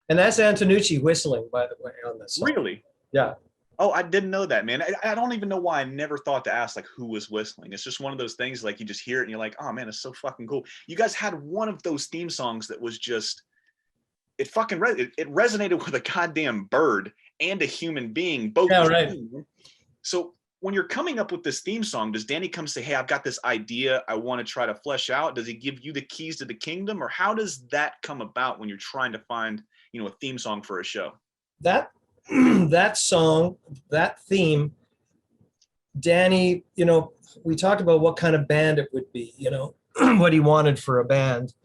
And that's Antonucci whistling, by the way, on this song. Really? Yeah. Oh, I didn't know that, man. I don't even know why I never thought to ask like who was whistling. It's just one of those things like you just hear it and you're like, oh man, it's so fucking cool. You guys had one of those theme songs that was just it fucking it resonated with a goddamn bird and a human being, both. Yeah, right. So when you're coming up with this theme song, does Danny come say, hey, I've got this idea I want to try to flesh out? Does he give you the keys to the kingdom? Or how does that come about when you're trying to find, a theme song for a show? That song, that theme, Danny, we talked about what kind of band it would be, what he wanted for a band.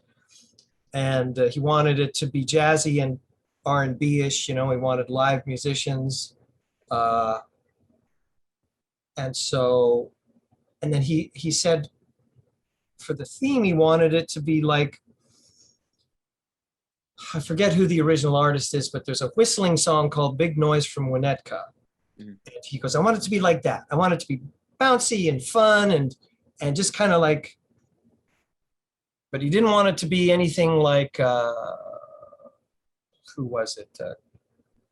And he wanted it to be jazzy and R&B-ish, he wanted live musicians. And then he said for the theme, he wanted it to be like, I forget who the original artist is, but there's a whistling song called Big Noise from Winnetka. Mm-hmm. And he goes, I want it to be like that. I want it to be bouncy and fun and just kind of like, but he didn't want it to be anything like, who was it?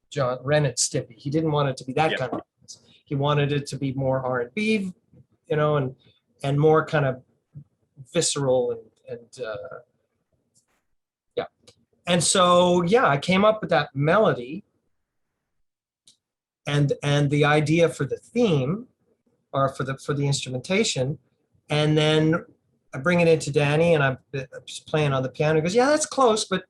John Rennet Stimpy. He didn't want it to be that kind of. He wanted it to be more R&B, and more kind of visceral and yeah. And so, yeah, I came up with that melody and the idea for the theme or for the instrumentation. And then I bring it into Danny and I'm just playing on the piano. He goes, yeah, that's close, but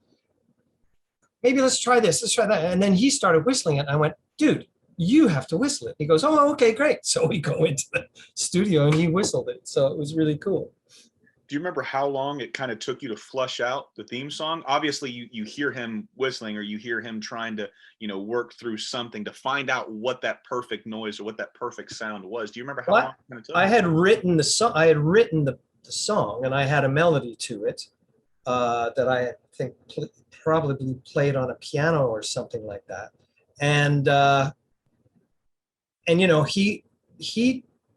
maybe let's try this. Let's try that. And then he started whistling it. And I went, dude, you have to whistle it. He goes, oh, okay, great. So we go into the studio and he whistled it. So it was really cool. Do you remember how long it kind of took you to flush out the theme song? Obviously you hear him whistling or you hear him trying to, work through something to find out what that perfect noise or what that perfect sound was. Do you remember how long it kind of took? I had written the song. I had written the song and I had a melody to it that I think probably played on a piano or something like that. And he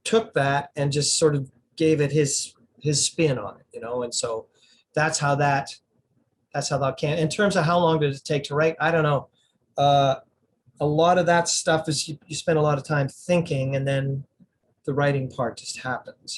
took that and just sort of gave it his spin on it, and so that's how that came. In terms of how long did it take to write, I don't know. A lot of that stuff is you spend a lot of time thinking and then the writing part just happens.